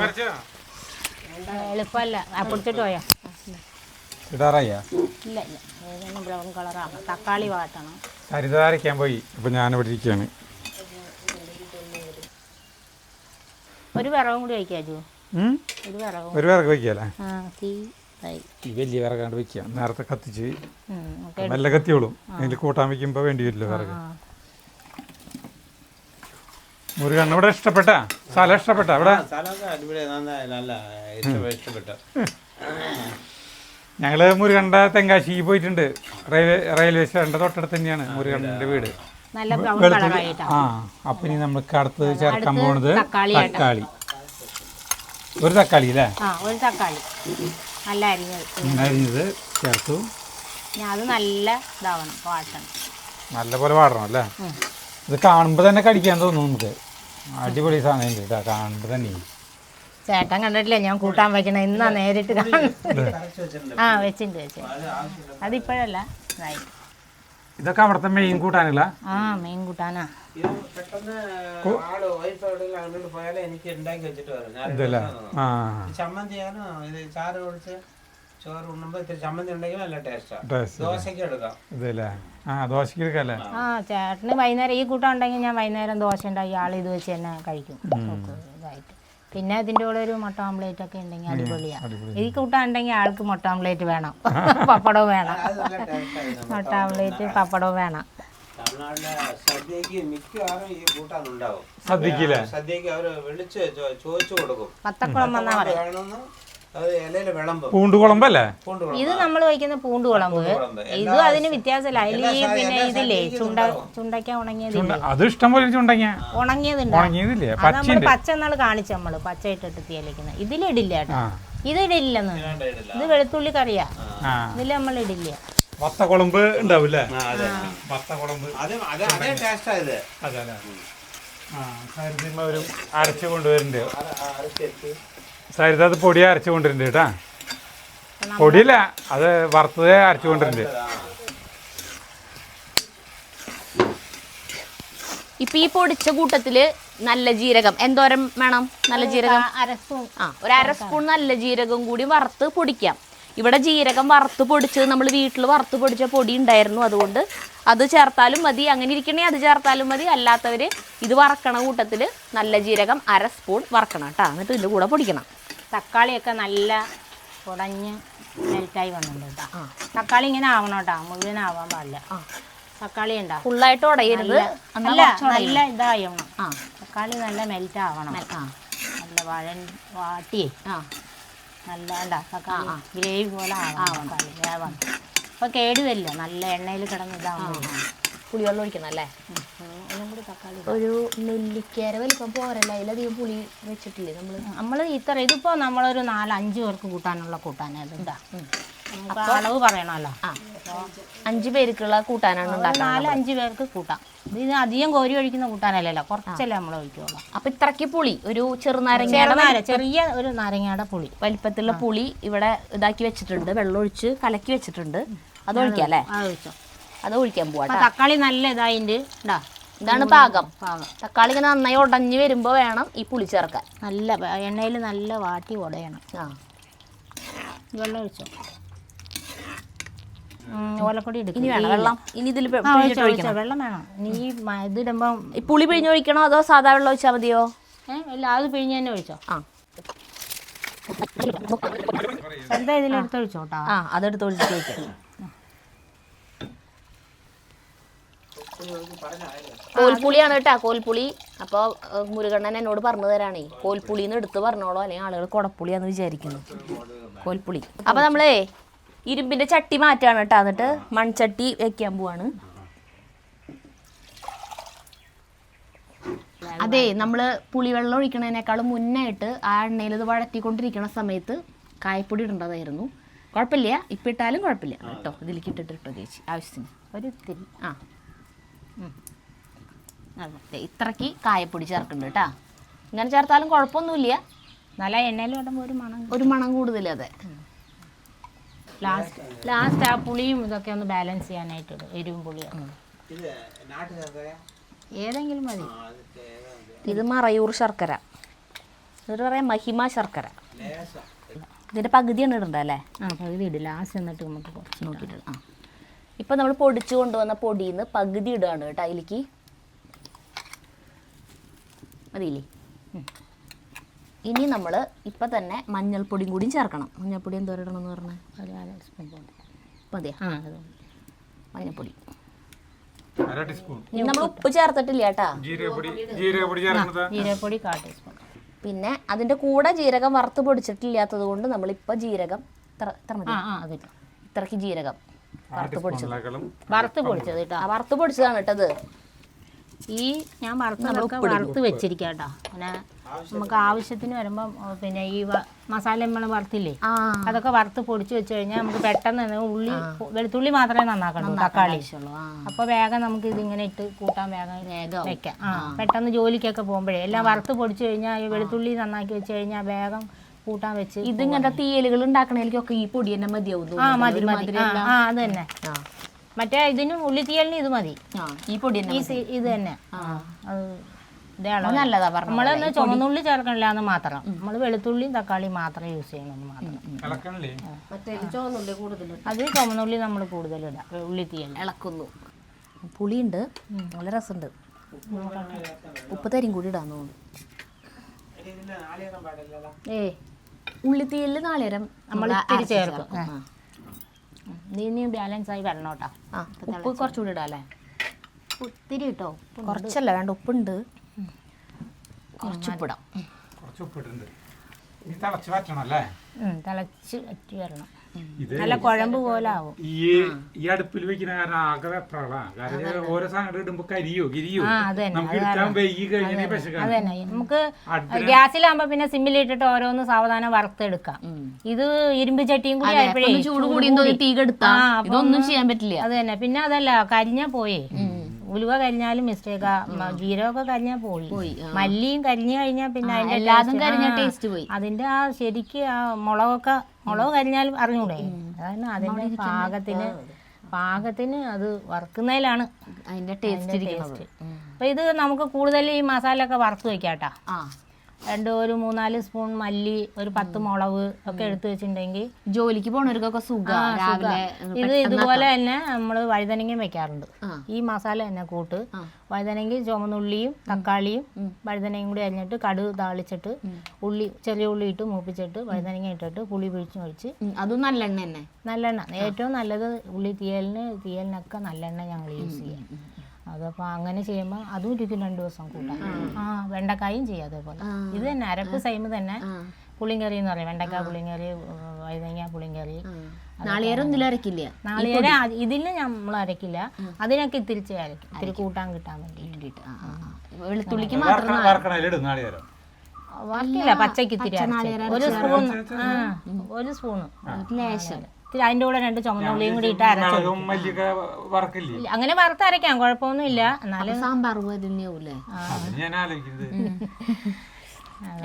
എളുപ്പമല്ല. പൊടിച്ചിട്ട് പോയാ ഇടാറായ ഇല്ല ഇല്ല. ഏതെങ്കിലും ബ്രൗൺ കളറാണ്. തക്കാളി വാട്ടണം. സരിത അരയ്ക്കാൻ പോയി. ഇപ്പൊ ഞാനിവിടെ ഇരിക്കുകയാണ്. ഒരു വിറകും കൂടി വയ്ക്കാജു. ഒരു വിറകും. ഒരു വിറക് വയ്ക്കാല്ലേ? തീ ഈ വലിയ വിറകാണ്ട് വയ്ക്കാം. നേരത്തെ കത്തിച്ച് നല്ല കത്തിയോളും. അതിൽ കൂട്ടാൻ വയ്ക്കുമ്പോൾ വേണ്ടി വരില്ല വിറക്. മുരുകണ്ണ ഇവിടെ ഇഷ്ടപ്പെട്ട സ്ഥലം ഇഷ്ടപ്പെട്ട ഇവിടെ ഞങ്ങള് മുരുകണ്ടെ തെങ്കാശി പോയിട്ടുണ്ട്. റെയിൽവേ സ്റ്റേഷന്റെ തൊട്ടടുത്ത് തന്നെയാണ് മുരുകണ്ണന്റെ വീട്. അപ്പൊ ഇനി നമുക്ക് അടുത്ത് ചേർക്കാൻ പോണത് തക്കാളി. ഒരു തക്കാളി അല്ലേ? ഒരു തക്കാളി നല്ല അരിഞ്ഞത് ചേർത്തു. അത് നല്ല ഇതാവണം, വാട്ടണം. നല്ല പോലെ വാടണം അല്ലേ? ഇത് കാണുമ്പോ തന്നെ കടിക്കാൻ തോന്നും നമുക്ക്. അടിപൊളി സാധനം കേട്ടാ കാണുമ്പോ തന്നെ. ചേട്ടൻ കണ്ടിട്ടില്ല ഞാൻ കൂട്ടാൻ വയ്ക്കണ. ഇന്നാ നേരിട്ട് വെച്ചിട്ടുണ്ട്. അതിപ്പോഴല്ല. ഇതൊക്കെ അവിടുത്തെ മെയിൻ കൂട്ടാനില്ല. മെയിൻ കൂട്ടാനാ. എനിക്ക് ഉണ്ടാക്കി വെച്ചിട്ട് ഇതല്ലേ? ചമ്മന്തി ചാറ് ഒഴിച്ച് ചോറ് ഉണ്ണുമ്പോ ഇത്തിരി ചമ്മന്തി ഉണ്ടെങ്കിൽ നല്ല ടേസ്റ്റാണ്. ദോശക്ക് എടുക്കാം. ഇതല്ലേ? ദോശക്ക് എടുക്കല്ലേ? ചേട്ടന് വൈകുന്നേരം ഈ കൂട്ടം ഉണ്ടെങ്കിൽ ഞാൻ വൈകുന്നേരം ദോശ ഉണ്ടാക്കി ആൾ ഇത് വെച്ച് തന്നെ കഴിക്കും. ഇതായിട്ട് പിന്നെ അതിൻ്റെ കൂടെ ഒരു മുട്ട ഓംലേറ്റ് ഒക്കെ ഉണ്ടെങ്കിൽ അടിപൊളിയാണ്. ഈ കൂട്ടം ഉണ്ടെങ്കിൽ ആൾക്ക് മുട്ട ഓംലേറ്റ് വേണം, പപ്പടവും വേണം. മുട്ട ഓംലേറ്റ് പപ്പടവും വേണം. തമിഴ്നാട്ടിലെ സദ്യക്ക് മിക്കവാറും ഈ കൂട്ടാനുണ്ടാവും. സദ്യക്ക് അവര് വിളിച്ച് ചോദിച്ചു കൊടുക്കും. പത്തക്കുളം വന്നാൽ പറയാം. പൂണ്ടുകുളമ്പല്ലേ ഇത് നമ്മൾ വയ്ക്കുന്ന പൂണ്ടുകുളമ്പ്. ഇത് അതിന് വ്യത്യാസമില്ല. അതിൽ പിന്നെ ഇതില്ലേ ചുണ്ടയ്ക്ക ഉണങ്ങിയത്, അത് ഇഷ്ടം പോലെ ഉണങ്ങിയതുണ്ട്. അത് നമ്മൾ പച്ച നാള് കാണിച്ചു. നമ്മള് പച്ച ഇട്ടിട്ട് തീയലിക്കുന്നത്. ഇതിലിടില്ല കേട്ടോ. ഇതിടില്ലെന്ന്. ഇത് വെളുത്തുള്ളി കറിയാ. ഇതിൽ നമ്മൾ ഇടില്ല. വത്തക്കുളമ്പ് ഉണ്ടാവില്ലേ? അരച്ചു കൊണ്ടുവരുന്നുണ്ട്. സരിത അത് പൊടി അരച്ചു കൊണ്ടിരുന്നുണ്ട് കേട്ടാ. പൊടിയില്ല, അത് വറുത്തത് അരച്ചു കൊണ്ടിരുന്നുണ്ട്. ഇപ്പൊ ഈ പൊടിച്ച കൂട്ടത്തില് നല്ല ജീരകം എന്തോരം വേണം? നല്ല ജീരകം ഒരു 1/2 സ്പൂൺ നല്ല ജീരകം കൂടി വറുത്ത് പൊടിക്കാം. ഇവിടെ ജീരകം വറുത്ത് പൊടിച്ചത് നമ്മൾ വീട്ടിൽ വറുത്ത് പൊടിച്ച പൊടി ഉണ്ടായിരുന്നു. അതുകൊണ്ട് അത് ചേർത്താലും മതി. അങ്ങനെ ഇരിക്കണേ അത് ചേർത്താലും മതി. അല്ലാത്തവര് ഇത് വറക്കണ കൂട്ടത്തില് നല്ല ജീരകം 1/2 സ്പൂൺ വറക്കണം കേട്ടോ. എന്നിട്ട് ഇതിൻ്റെ കൂടെ പൊടിക്കണം. തക്കാളിയൊക്കെ നല്ല ഉടഞ്ഞ് മെൽറ്റായി വന്നിട്ടുണ്ട് കേട്ടോ. തക്കാളി ഇങ്ങനെ ആവണം കേട്ടോ, മുഴുവനാവാൻ പാടില്ല. തക്കാളി ഉണ്ടാവും ഫുള്ളായിട്ട് ഉടയരുത്. അല്ല, നല്ല ഇതാവണം. തക്കാളി നല്ല മെൽറ്റ് ആവണം. നല്ല വാട്ടിയേ നല്ല ഉണ്ടാ തക്കാളി ഗ്രേവി പോലെ ആവണം. തക്കാളി വേവണം. അപ്പോൾ കേടുവരില്ല, നല്ല എണ്ണയിൽ കിടന്ന് ഇതാവുമ്പോൾ. പുളിവെള്ളം ഒഴിക്കണം അല്ലേ? ഒന്നും കൂടി തക്കാളി ഒരു നെല്ലിക്കര വലിപ്പം പോരല്ല, അതിലധികം പുളി വെച്ചിട്ടില്ലേ നമ്മൾ ഇതിപ്പോൾ നമ്മളൊരു 4-5 പേർക്ക് കൂട്ടാനുള്ള കൂട്ടാനത് ഇതാ. നമുക്ക് അളവ് പറയണമല്ലോ. 5 പേർക്കുള്ള കൂട്ടാനാണ് ഉണ്ടാക്കുന്നത്. 4-5 പേർക്ക് കൂട്ടാം. ഇത് അധികം കോരി ഒഴിക്കുന്ന കൂട്ടാനല്ലല്ലോ, കുറച്ചല്ലേ നമ്മൾ ഒഴിക്കുള്ളൂ. അപ്പൊ ഇത്രയ്ക്ക് പുളി, ഒരു ചെറിയ ഒരു നാരങ്ങയുടെ പുളി വലിപ്പത്തിലുള്ള പുളി ഇവിടെ ഇതാക്കി വെച്ചിട്ടുണ്ട്, വെള്ളം ഒഴിച്ച് കലക്കി വെച്ചിട്ടുണ്ട്. അത് ഒഴിക്കാം അല്ലേ? അത് ഒഴിക്കാൻ പോവാ. തക്കാളി നല്ല ഇതായിട്ട് ഇതാണ് പാകം. തക്കാളി ഇങ്ങനെ നന്നായി ഉടഞ്ഞു വരുമ്പോ വേണം ഈ പുളി ചേർക്കാൻ. നല്ല എണ്ണയിൽ നല്ല വാട്ടി ഉടയണം. വെള്ളം ഒഴിച്ചോ, ഓലക്കൊടി എടുക്കും. ഇനി വേണം വെള്ളം? ഇനി ഇതിൽ വെള്ളം വേണം. ഇനി ഇതിടുമ്പോ പുളി പിഴിഞ്ഞൊഴിക്കണോ അതോ സാധാ വെള്ളം ഒഴിച്ചാൽ മതിയോ? ഇല്ല, അത് പിഴിഞ്ഞ് തന്നെ ഒഴിച്ചോ. എന്താ ഇതിലെടുത്ത് ഒഴിച്ചോട്ടാ. അതെടുത്ത് ഒഴിച്ച് വയ്ക്കാം. കോൽപ്പുളിയാണ് കേട്ടാ, കോൽപ്പുളി. അപ്പോൾ മുരുകണ്ണൻ എന്നോട് പറഞ്ഞു തരാണേ, കോൽപ്പുളിന്ന് എടുത്ത് പറഞ്ഞോളൂ, അല്ലെങ്കിൽ ആളുകൾ കുടപ്പുളിയാന്ന് വിചാരിക്കുന്നു. കോൽപ്പുളി. അപ്പോൾ നമ്മളേ ഇരുമ്പിന്റെ ചട്ടി മാറ്റാണ് കേട്ടോ, എന്നിട്ട് മൺചട്ടി വെക്കാൻ പോവാണ്. അതെ, നമ്മൾ പുളിവെള്ളം ഒഴിക്കണതിനേക്കാളും മുന്നായിട്ട് ആ എണ്ണയിൽ ഇത് വഴറ്റിക്കൊണ്ടിരിക്കുന്ന സമയത്ത് കായപ്പൊടി ഇടേണ്ടതായിരുന്നു. കുഴപ്പമില്ല, ഇപ്പം ഇട്ടാലും കുഴപ്പമില്ല കേട്ടോ. ഇതിലേക്ക് ഇട്ടിട്ടോ ചേച്ചി, ആവശ്യത്തിന് ഒരു ഇത്തിരി. അതെ, ഇത്രയ്ക്ക് കായപ്പൊടി ചേർക്കുന്നുണ്ട് കേട്ടോ. ഇങ്ങനെ ചേർത്താലും കുഴപ്പമൊന്നുമില്ല, നല്ല എണ്ണയിൽ ഇടുമ്പോൾ ഒരു മണം കൂടുതൽ. അതെ, ലാസ്റ്റ് ആ പുളിയും ഇതൊക്കെ ഒന്ന് ബാലൻസ് ചെയ്യാനായിട്ട് ഇടും, എരിവും പുളിയും. ഏതെങ്കിലും മതി. ഇത് മറയൂർ ശർക്കര, എന്നിട്ട് പറയാം മഹിമ ശർക്കര. ഇതിൻ്റെ പകുതിയാണ് ഇടണ്ട അല്ലേ? പകുതി ഇടും ലാസ്റ്റ്, എന്നിട്ട് നമുക്ക് കുറച്ച് നോക്കിയിട്ട്. ഇപ്പം നമ്മൾ പൊടിച്ചു കൊണ്ടുവന്ന പൊടിയിൽ നിന്ന് പകുതി ഇടുകയാണ് കേട്ടോ അതിലേക്ക്. മതിയില്ലേ? ഇനി നമ്മൾ ഇപ്പം തന്നെ മഞ്ഞൾപ്പൊടിയും കൂടിയും ചേർക്കണം. മഞ്ഞൾപ്പൊടി എന്തോരം ഇടണം എന്ന് പറഞ്ഞാൽ മതിയാ? മഞ്ഞൾപ്പൊടി. ഇനി നമ്മൾ ഉപ്പ് ചേർത്തിട്ടില്ല കേട്ടാ. ജീരകപ്പൊടി 1/4 ടീസ്പൂൺ. പിന്നെ അതിൻ്റെ കൂടെ ജീരകം വറുത്ത് പൊടിച്ചിട്ടില്ലാത്തത് കൊണ്ട് നമ്മളിപ്പോൾ ജീരകം ഇത്രയ്ക്ക് ജീരകം വറുത്ത് പൊടിച്ചത് കേട്ടോ. വറുത്ത് പൊടിച്ചതാണ് കേട്ടത്. ഈ ഞാൻ വറുത്ത് വെച്ചിരിക്കാം കേട്ടോ. പിന്നെ നമുക്ക് ആവശ്യത്തിന് വരുമ്പം പിന്നെ ഈ മസാല നമ്മൾ വറുത്തില്ലേ, അതൊക്കെ വറുത്ത് പൊടിച്ച് വെച്ച് കഴിഞ്ഞാൽ നമുക്ക് പെട്ടെന്ന് വെളുത്തുള്ളി മാത്രമേ നന്നാക്കണം, തക്കാളി. അപ്പോൾ വേഗം നമുക്ക് ഇതിങ്ങനെ ഇട്ട് കൂട്ടാൻ വേഗം വെക്കാം. പെട്ടെന്ന് ജോലിക്കൊക്കെ പോകുമ്പോഴേ എല്ലാം വറുത്ത് പൊടിച്ച് കഴിഞ്ഞാൽ ഈ വെളുത്തുള്ളി നന്നാക്കി വെച്ച് കഴിഞ്ഞാൽ വേഗം കൂട്ടാൻ വെച്ച്. ഇതിങ്ങനത്തെ തീയലുകൾ ഉണ്ടാക്കണേക്കൊക്കെ ഈ പൊടി തന്നെ മതിയാവും. മതി. അത് തന്നെ. മറ്റേ ഇതിനും ഉള്ളി തീയലിന് ഇത് മതി, ഈ പൊടി ഇത് തന്നെ. അത് നല്ലതാ പറഞ്ഞു. നമ്മളൊന്ന് ചുവന്നുള്ളി ചേർക്കണില്ല എന്ന് മാത്രം, നമ്മൾ വെളുത്തുള്ളിയും തക്കാളിയും മാത്രം യൂസ് ചെയ്യണമെന്ന് മാത്രം. അത് ചുവന്നുള്ളി നമ്മൾ കൂടുതലിടാം, ഉള്ളി തീയൽ ഇളക്കുന്നു. പുളിയുണ്ട്, നല്ല രസമുണ്ട്. ഉപ്പ് തരിയും കൂടി ഇടാൻ തോന്നുന്നു. ഉള്ളിത്തീയലിൽ നാളികേരം നമ്മൾ ഇത്തിരി ചേർക്കും. നീ ബാലൻസ് ആയി വരണം കേട്ടോ. ഉപ്പ് കുറച്ചുകൂടി ഇടാം അല്ലേ? ഒത്തിരി കിട്ടോ, കുറച്ചല്ല വേണ്ട, ഉപ്പുണ്ട്, കുറച്ച് ഉപ്പിടാം. തിളച്ച് വറ്റി വരണം, നല്ല കുഴമ്പ് പോലെ ആവും. ഈ അടുപ്പിൽ വെക്കുന്ന കാരണം ആകെ വെപ്രാളാ. ഓരോ സാധനം ഇടുമ്പോ കരിയോ ഗിരിയോ അതന്നെ. നമുക്ക് ഗ്യാസിലാകുമ്പോ പിന്നെ സിമ്മിലിട്ടിട്ട് ഓരോന്ന് സാവധാനം വറുത്തെടുക്കാം. ഇത് ഇരുമ്പ് ചട്ടിയും കൂടി ആയപ്പോഴേ ചൂട് കൂടി തീ കെടുത്താ ഇതൊന്നും ചെയ്യാൻ പറ്റില്ല. അത് തന്നെ. പിന്നെ അതല്ല, കരിഞ്ഞാ പോയേ. ഉലുവ കരിഞ്ഞാലും മിസ്റ്റേക്കാ, ജീരകമൊക്കെ കരിഞ്ഞാൽ പോയി, മല്ലിയും കരിഞ്ഞു കഴിഞ്ഞാൽ പിന്നെ അതിന്റെ ടേസ്റ്റ് പോയി. അതിന്റെ ആ ശരിക്ക് ആ മുളക് കരിഞ്ഞാലും അറിഞ്ഞൂടെ. അതാണ് അതിന്റെ പാകത്തിന് അത് വറുക്കുന്നതിലാണ് അതിന്റെ ടേസ്റ്റ്. അപ്പൊ ഇത് നമുക്ക് കൂടുതൽ ഈ മസാല ഒക്കെ വറുത്ത് വെക്കാട്ടാ. ഒരു 3-4 സ്പൂൺ മല്ലി, ഒരു 10 മുളക് ഒക്കെ എടുത്ത് വെച്ചിട്ടുണ്ടെങ്കിൽ ജോലിക്ക് പോണവർക്കൊക്കെ സുഖം രാവിലെ. ഇത് ഇതുപോലെ തന്നെ നമ്മൾ വഴുതനങ്ങയും വെക്കാറുണ്ട്. ഈ മസാല തന്നെ കൂട്ട് വഴുതനങ്ങ, ചുമന്നുള്ളിയും തക്കാളിയും വഴുതനയും കൂടി അരിഞ്ഞിട്ട് കടുക് താളിച്ചിട്ട് ചെറിയ ഉള്ളി ഇട്ട് മൂപ്പിച്ചിട്ട് വഴുതനങ്ങ ഇട്ടിട്ട് പുളി പിഴിച്ച് ഒഴിച്ച്. അതും നല്ലെണ്ണ തന്നെ. നല്ലെണ്ണ ഏറ്റവും നല്ലത്. തീയലിനൊക്കെ നല്ലെണ്ണ ഞങ്ങൾ യൂസ് ചെയ്യാം. അതപ്പോൾ അങ്ങനെ ചെയ്യുമ്പോൾ അതും 2 ദിവസം കൂട്ടാം. വെണ്ടക്കായും ചെയ്യാം അതേപോലെ. ഇത് തന്നെ അരപ്പ് സെയിം തന്നെ. പുളിങ്കറി എന്ന് പറയും, വെണ്ടക്ക പുളിങ്കറി, വഴുതനങ്ങ പുളിങ്കറി. നാളികേരം ഒന്നും അരക്കില്ല. നാളികേരം ഇതിൽ നമ്മൾ അരക്കില്ല. അതിനൊക്കെ ഇത്തിരി അരക്കും, ഇത്തിരി കൂട്ടാൻ കിട്ടാൻ വേണ്ടിയിട്ട്. വെളുത്തുള്ളിക്ക് മാത്രം വർക്കില്ല, പച്ചക്ക് ഇത്തിരി ഒരു സ്പൂണ് ലേശം. അതിൻ്റെ കൂടെ 2 ചുമന്നുള്ളിയും കൂടി ഇട്ട് അരച്ചു. അങ്ങനെ വറുത്ത് അരക്കാം, കുഴപ്പമൊന്നുമില്ല. എന്നാലും സാമ്പാർ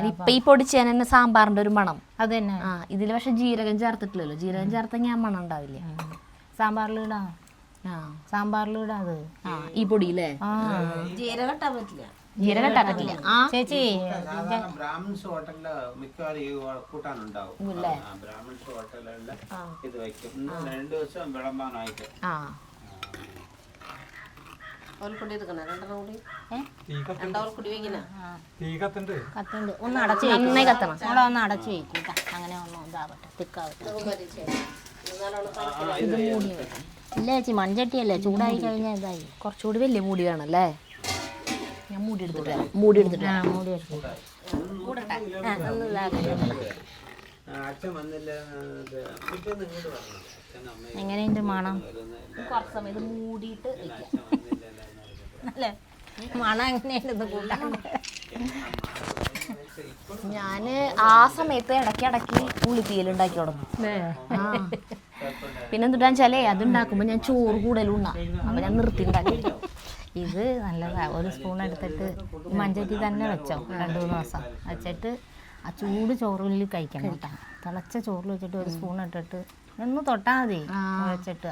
ഇപ്പൊ ഈ പൊടിച്ചേന തന്നെ സാമ്പാറിന്റെ ഒരു മണം അത് തന്നെ. ഇതില് പക്ഷെ ജീരകം ചേർത്തിട്ടില്ലല്ലോ. ജീരകം ചേർത്ത ഞാൻ മണം ഉണ്ടാവില്ല. സാമ്പാറിലിടാം, അത് ഈ പൊടിയില്ലേ? ജീരകം ഇട്ടാൻ പറ്റില്ല. ചേച്ചി ബ്രാഹ്മിൻസ് ഹോട്ടലില് മിക്കവാറും ഈ കൂട്ടാനുണ്ടാവും. ബ്രാഹ്മിൻസ് ഹോട്ടലില് ഇത് വയ്ക്കും. 2 ദിവസം വിളമ്പാനായിട്ട്. ഒന്ന് അടച്ചു വെക്കൂട്ടാ. അങ്ങനെ ഒന്നും ഇതാവട്ടെ, തിക്കാവട്ടെ. ഇല്ല ചേച്ചി, മൺചട്ടിയല്ലേ, ചൂടായി കഴിഞ്ഞാൽ ഇതായി. കുറച്ചുകൂടി വലിയ മൂടി വേണല്ലേ? ഞാൻ മൂടി എടുത്തിട്ട് എങ്ങനെയുണ്ട് മണം? കുറച്ച് സമയം ഇത് മൂടിയിട്ട് അല്ലേ? മണം എങ്ങനെയുണ്ടെന്ന് കൂട്ടാൻ. ഞാന് ആ സമയത്ത് ഇടയ്ക്ക് ഉള്ളിത്തീയൽ ഉണ്ടാക്കി തുടങ്ങും. പിന്നെ എന്തുട്ടാന്ന് വെച്ചാലേ അതുണ്ടാക്കുമ്പോ ഞാൻ ചോറ് കൂടുതലും ഉണ്ണാം. അപ്പൊ ഞാൻ നിർത്തി ഉണ്ടാക്കി. ഇത് നല്ലതാ. ഒരു സ്പൂൺ എടുത്തിട്ട് മൺചട്ടി തന്നെ വെച്ചോ, 2-3 ദിവസം വെച്ചിട്ട് ആ ചൂട് ചോറിൽ കഴിക്കണം കേട്ടോ. തിളച്ച ചോറിൽ വെച്ചിട്ട് ഒരു സ്പൂൺ ഇട്ടിട്ട് ഒന്ന് തൊട്ടാ മതി വെച്ചിട്ട്.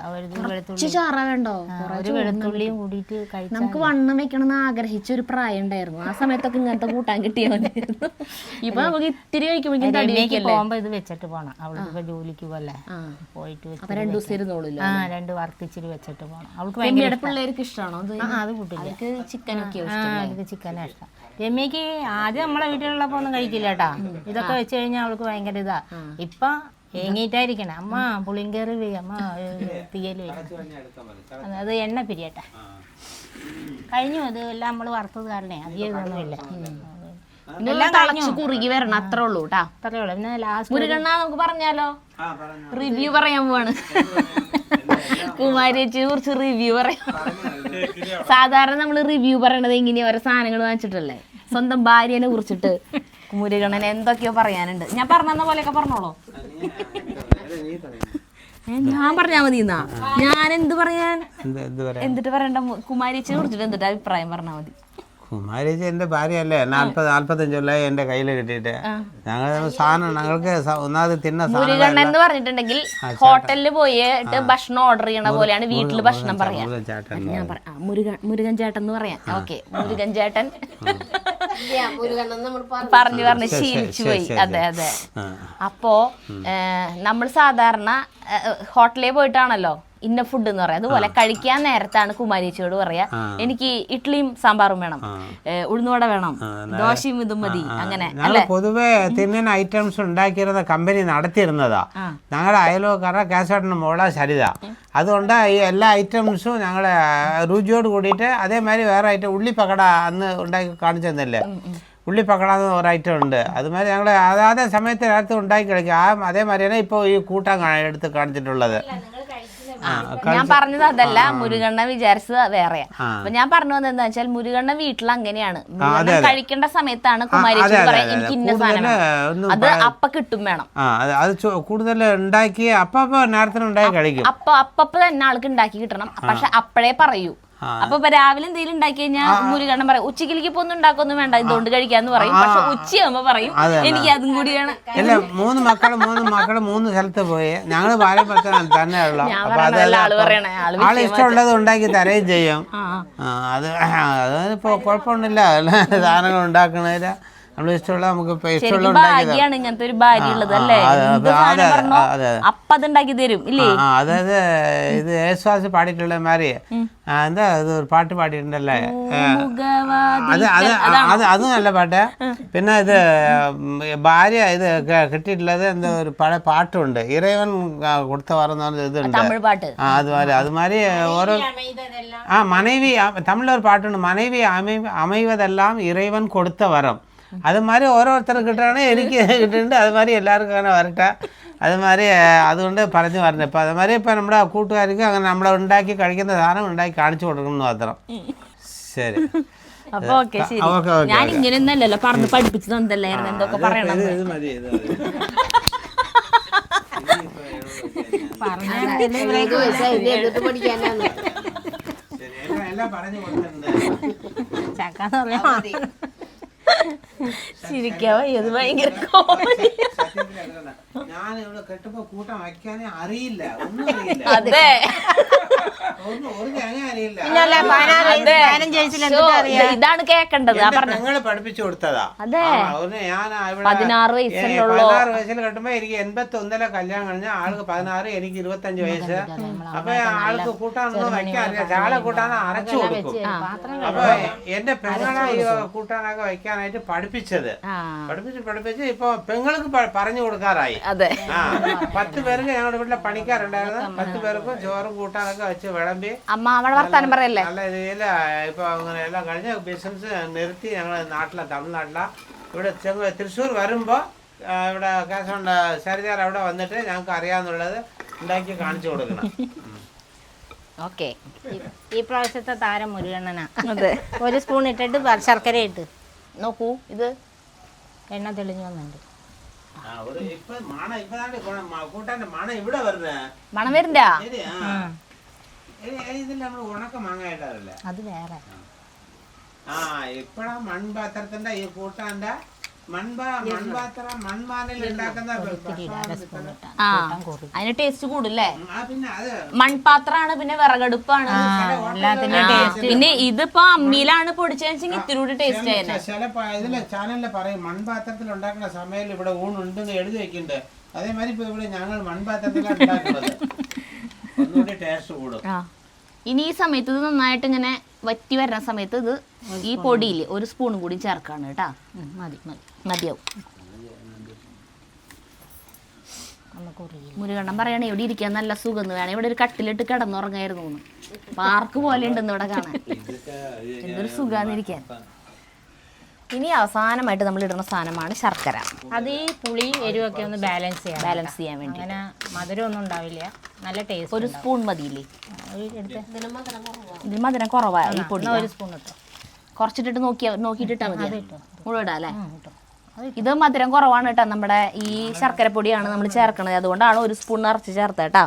ഒരു വെളുത്തുള്ളിയും കൂടിയിട്ട് കഴിച്ചാൽ. നമുക്ക് വണ്ണം വെക്കണമെന്ന് ആഗ്രഹിച്ച ഒരു പ്രായം ഉണ്ടായിരുന്നു. ആ സമയത്തൊക്കെ ഇങ്ങനത്തെ കൂട്ടാൻ കിട്ടിയാൽ മതിയായിരുന്നു. ഇപ്പൊ നമുക്ക് ഇത്തിരി കഴിക്കുമ്പോഴേക്കും പോകുമ്പോ ഇത് വെച്ചിട്ട് പോണം. അവൾക്ക് ജോലിക്ക് പോലെ പോയിട്ട് 2 ദിവസം ഇരുന്നോളൂല്ലോ. 2 വറുത്തിച്ചിരി വെച്ചിട്ട് പോണം. അവൾക്ക് ഭയങ്കര പിള്ളേർക്ക് ഇഷ്ടമാണോ അത് കൂട്ടില്ല. ചിക്കനൊക്കെ അവൾക്ക് ചിക്കനാ ഇഷ്ടം. രമ്യക്ക് ആദ്യം നമ്മളെ വീട്ടിലുള്ളപ്പോ ഒന്നും കഴിക്കില്ല കേട്ടാ. ഇതൊക്കെ വെച്ച് കഴിഞ്ഞാൽ അവൾക്ക് ഭയങ്കര ഇതാ. ഇപ്പൊ ഏങ്ങിയിട്ടായിരിക്കണം. അമ്മ പുളിങ്കറി അമ്മ തീയൽ വെക്കണം. അത് എണ്ണ പിരിയട്ടെ. കഴിഞ്ഞു. അത് എല്ലാം നമ്മള് വറുത്തത് കാരണേ അധികം ഇതൊന്നുമില്ല. എല്ലാം കളച്ച് കുറുകി വരണം, അത്രേ ഉള്ളൂ കേട്ടാ. അത്രേ ഉള്ളൂ. പിന്നെ ലാസ്റ്റ് മുരുകണ്ണ നമുക്ക് പറഞ്ഞാലോ? റിവ്യൂ പറയാൻ പോവാണ്. കുമാരിയെ കുറിച്ച് റിവ്യൂ പറയാം. സാധാരണ നമ്മള് റിവ്യൂ പറയണത് എങ്ങനെയാ? ഓരോ സാധനങ്ങൾ വാങ്ങിച്ചിട്ടല്ലേ. സ്വന്തം ഭാര്യനെ കുറിച്ചിട്ട് മുരുകണ്ണന് എന്തൊക്കെയോ പറയാനുണ്ട്. ഞാൻ പറഞ്ഞ പോലെയൊക്കെ പറഞ്ഞോളൂ. ഞാൻ പറഞ്ഞാ മതി. എന്നാ ഞാൻ എന്ത് പറയാൻ? എന്നിട്ട് പറയണ്ട. കുമാരിയെ കുറിച്ചിട്ട് എന്നിട്ട് അഭിപ്രായം പറഞ്ഞാൽ മതി. കുമാരിച്ച് എൻ്റെ ഭാര്യയല്ലേ. 40-45 കൊല്ലായി എൻ്റെ കയ്യിൽ കിട്ടിയിട്ട്. ഞങ്ങൾ സാധനം ഞങ്ങൾക്ക് ഒന്നാമത് തിന്ന മുരുകണ്ണൻ എന്ന് പറഞ്ഞിട്ടുണ്ടെങ്കിൽ ഹോട്ടലിൽ പോയിട്ട് ഭക്ഷണം ഓർഡർ ചെയ്യണ പോലെയാണ് വീട്ടില് ഭക്ഷണം പറയാം. ഞാൻ മുരുകൻ ചേട്ടൻ എന്ന് പറയാം. ഓക്കെ, മുരുകൻ ചേട്ടൻ പറഞ്ഞു ശീലിച്ചു പോയി. അതെ. അപ്പോ നമ്മൾ സാധാരണ ഹോട്ടലിൽ പോയിട്ടാണല്ലോ ഇന്ന ഫുഡ് എന്ന് പറയാം. അതുപോലെ കഴിക്കാൻ നേരത്താണ് കുമാരിച്ചോട് പറയാ, എനിക്ക് ഇഡ്ഡലിയും സാമ്പാറും വേണം, ഉഴുന്നുവട വേണം, ദോശയും ഇതും മതി. അങ്ങനെ പൊതുവെ തിന്നുന്ന ഐറ്റംസ് ഉണ്ടാക്കിയിരുന്ന കമ്പനി നടത്തിയിരുന്നതാ. ഞങ്ങളുടെ അയൽവക്കാരുടെ കേസേട്ടന് മോള സരിത. അതുകൊണ്ട് ഈ എല്ലാ ഐറ്റംസും ഞങ്ങളെ രുചിയോട് കൂടിയിട്ട് അതേമാതിരി വേറെ ഐറ്റം ഉള്ളിപ്പക്കട അന്ന് ഉണ്ടാക്കി കാണിച്ചു തന്നില്ലേ. ഉള്ളിപ്പക്കടാന്ന് ഒരു ഐറ്റം ഉണ്ട്. അതുമാതിരി ഞങ്ങൾ അതാത് സമയത്ത് നേരത്തെ ഉണ്ടാക്കി കഴിക്കും. അതേമാതിരിയാണ് ഇപ്പോൾ ഈ കൂട്ടാൻ എടുത്ത് കാണിച്ചിട്ടുള്ളത്. ഞാൻ പറഞ്ഞത് അതല്ല, മുരുകണ്ണ വിചാരിച്ചത് വേറെയാ. അപ്പൊ ഞാൻ പറഞ്ഞു വന്നത് എന്താ വെച്ചാൽ മുരുകണ്ണ വീട്ടിൽ അങ്ങനെയാണ്. കഴിക്കേണ്ട സമയത്താണ് കുമാരിച്ച് പറയാം എനിക്ക് ഇന്ന സാധനം, അത് അപ്പ കിട്ടും വേണം. അത് കൂടുതൽ ഉണ്ടാക്കി അപ്പ നേരത്തിന് ഉണ്ടാക്കി കഴിക്കും. അപ്പ തന്നെ ആൾക്ക് ഉണ്ടാക്കി കിട്ടണം. പക്ഷെ അപ്പഴേ പറയൂ. അപ്പൊ രാവിലെ എന്തെങ്കിലും ഉണ്ടാക്കി കഴിഞ്ഞാൽ മുരുകണ്ണൻ പറയും ഉച്ചക്കിലേക്ക് ഇപ്പൊ ഒന്നും ഉണ്ടാക്കൊന്നും വേണ്ട, ഇതുകൊണ്ട് കഴിക്കാന്ന് പറയും. പക്ഷെ ഉച്ചയാകുമ്പോ പറയും എനിക്ക് അതും കൂടി വേണം. അല്ല, 3 മക്കള് 3 സ്ഥലത്ത് പോയി. ഞങ്ങള് പാരമ്പര്യം തന്നെയുള്ള ആള് ഇഷ്ടമുള്ളത് ഉണ്ടാക്കി തരുകയും ചെയ്യും. അതിപ്പോ കുഴപ്പമൊന്നുമില്ല. സാധനങ്ങൾ ഉണ്ടാക്കണതില് നമ്മൾ ഇഷ്ടമുള്ള നമുക്ക് ഇപ്പൊ ശരിക്കും ഇഷ്ടമുള്ള ഉണ്ടാക്കി തരാം. ഭാഗ്യാണ് ഇങ്ങനത്തെ ഒരു ഭാര്യ ഉള്ളത് അല്ലേ? എന്ത് സാധനം പറഞ്ഞോ അപ്പൊ അത് ഉണ്ടാക്കി തരും ഇല്ലേ? അതായത് ഇത് യേശുദാസ് പാടിയിട്ടുള്ള മാതിരി എന്താ ഇത് ഒരു പാട്ട് പാടിയിട്ടുണ്ടല്ലേ, അത് നല്ല പാട്ട്. പിന്നെ ഇത് ഭാര്യ ഇത് കിട്ടിയിട്ടുള്ളത് എന്താ ഒരു പഴയ പാട്ടുണ്ട്, ഇറവൻ കൊടുത്ത പറഞ്ഞ ഇതുണ്ട്, തമിഴ് പാട്ട്. അതുമാതിരി ഓരോ മனைவி തമിഴിൽ ഒരു പാട്ടുണ്ട്, മனைவி அமைவதெல்லாம் ഇറവൻ കൊടുത്ത വരം. അതുമാതിരി ഓരോരുത്തർക്ക് കിട്ടുകയാണെങ്കിൽ എനിക്ക് കിട്ടിയിട്ടുണ്ട്, അതുമാതിരി എല്ലാവർക്കും അങ്ങനെ വരട്ടെ. അതുമാതിരി അതുകൊണ്ട് പറഞ്ഞു പറഞ്ഞു. ഇപ്പം അതുമാതിരി ഇപ്പം നമ്മുടെ കൂട്ടുകാർക്ക് അങ്ങനെ നമ്മളെ ഉണ്ടാക്കി കഴിക്കുന്ന സാധനം ഉണ്ടാക്കി കാണിച്ചു കൊടുക്കണം മാത്രം. ശരി, അപ്പൊ ഓക്കെ ശരി. ഞാൻ ഇങ്ങനെയൊന്നല്ലല്ലോ പറഞ്ഞ് പഠിപ്പിച്ചു തന്നല്ലായിരുന്നു എന്തൊക്കെ പറയണം. ചക്കാന്ന് പറയാ ചിരിക്കാവോ? ഇത് ഭയങ്കര കോമഡി. ഞാൻ ഇവിടെ കെട്ടുമ്പോ കൂട്ടം വയ്ക്കാനേ അറിയില്ല, ഒന്നും അറിയില്ല. അതെ, ഇതാണ് കേക്കണ്ടത്. ഞങ്ങള് പഠിപ്പിച്ചു കൊടുത്തതാ. അതെ, ഞാൻ 16 വയസ്സുള്ള 16 വയസ്സിൽ കെട്ടുമ്പോ എനിക്ക് 81 കല്യാണം കഴിഞ്ഞ ആൾക്ക് 16, എനിക്ക് 25 വയസ്സ്. അപ്പൊ ആൾക്ക് കൂട്ടാനൊന്നും വയ്ക്കാൻ അറിയാം, ചാളെ കൂട്ടാൻ അരച്ചു കൊടുക്കും. അപ്പൊ എന്റെ പെങ്ങളെ ഈ കൂട്ടാനൊക്കെ വയ്ക്കാനായിട്ട് പഠിപ്പിച്ചത്, പഠിപ്പിച്ച് ഇപ്പൊ പെങ്ങൾക്ക് പറഞ്ഞു കൊടുക്കാറായി. അതെ, 10 പേർക്ക് ഞങ്ങളുടെ വീട്ടിലെ പണിക്കാരുണ്ടായിരുന്നു, 10 പേർക്കും ചോറും കൂട്ടാനൊക്കെ വെച്ച് വിളമ്പി അമ്മ അവിടെ വർത്താനം പറയല്ലേ. നല്ല രീതിയിൽ ഇപ്പൊ അങ്ങനെ എല്ലാം കഴിഞ്ഞ് ബിസിനസ് നിർത്തി ഞങ്ങൾ തമിഴ്നാട്ടിലെ ഇവിടെ തൃശ്ശൂർ വരുമ്പോ ഇവിടെ കേസുണ്ട് സരിതാർ അവിടെ വന്നിട്ട് ഞങ്ങൾക്ക് അറിയാന്നുള്ളത് ഉണ്ടാക്കി കാണിച്ചു കൊടുക്കണം. ഓക്കെ, ഈ പ്രാവശ്യത്തെ താരം മുരുകണ്ണനാ. അതെ, 1 സ്പൂൺ ഇട്ടിട്ട് ശർക്കര ഇട്ട് നോക്കൂ, ഇത് എണ്ണ തെളിഞ്ഞു വന്നുണ്ട്. മണം വരണ്ട. ഇതിൽ നമ്മൾ ഉണക്ക മാങ്ങ ഇടാറില്ല, അത് വേറെ. ഇപ്പഴാ മൺപാത്രത്തിന്റെ ഈ കൂട്ടാന്റെ മൺപാത്രം മൺമാനിൽ ഉണ്ടാക്കുന്ന അതിന് ടേസ്റ്റ് കൂടല്ലേ? മൺപാത്രാണ്, പിന്നെ വിറകടുപ്പാണ്, പിന്നെ ഇതിപ്പോ അമ്മിയിലാണ് പൊടിച്ചെങ്കിൽ ഇത്തിരി കൂടി ടേസ്റ്റ് ആയിരുന്നു. ചില ഇതില് ചാനലില് പറയും മൺപാത്രത്തിൽ ഉണ്ടാക്കുന്ന സമയം ഇവിടെ ഊണുണ്ടെന്ന് എഴുതി വെക്കുന്നുണ്ട്. അതേമാതിരി ഇപ്പൊ ഇവിടെ ഞങ്ങൾ മൺപാത്രത്തിലാണ് ഉണ്ടാക്കുന്നത്, ഒന്നുകൂടി ടേസ്റ്റ് കൂടും. ഇനി ഈ സമയത്ത് ഇത് നന്നായിട്ട് ഇങ്ങനെ വറ്റി വരുന്ന സമയത്ത് ഇത് ഈ പൊടിയിൽ 1 സ്പൂൺ കൂടി ചേർക്കാണ് കേട്ടാ. മതിയാവും. മുരുകണ്ണം പറയണേ ഇവിടെ ഇരിക്കാൻ നല്ല സുഖം വേണം, ഇവിടെ ഒരു കട്ടിലിട്ട് കിടന്നുറങ്ങായിരുന്നു. പാർക്ക് പോലെ ഉണ്ടെന്ന് ഇവിടെ കാണാൻ, എന്തൊരു സുഖാന്നിരിക്കാൻ. ഇനി അവസാനമായിട്ട് നമ്മൾ ഇടുന്ന സാധനമാണ് ശർക്കര. അത് ഈ പുളി എരിവൊക്കെ ഒന്ന് ബാലൻസ് ചെയ്യാൻ വേണ്ടി. അങ്ങനെ മധുരം ഒന്നും ഉണ്ടാവില്ല, നല്ല ടേസ്റ്റ്. 1 സ്പൂൺ മതിയില്ലേ? ഇതിൽ മധുരം കുറവാ ഈ പൊടി. 1 സ്പൂൺ ഇട്ടോ, കുറച്ചിട്ടിട്ട് നോക്കിയിട്ടാ മതി. മുഴുവൻ ഇടാം അല്ലേ? ഇത് മധുരം കുറവാണ് കേട്ടോ. നമ്മുടെ ഈ ശർക്കര പൊടിയാണ് നമ്മൾ ചേർക്കണത്, അതുകൊണ്ടാണ് 1 സ്പൂൺ നിറച്ച് ചേർത്ത കേട്ടാ.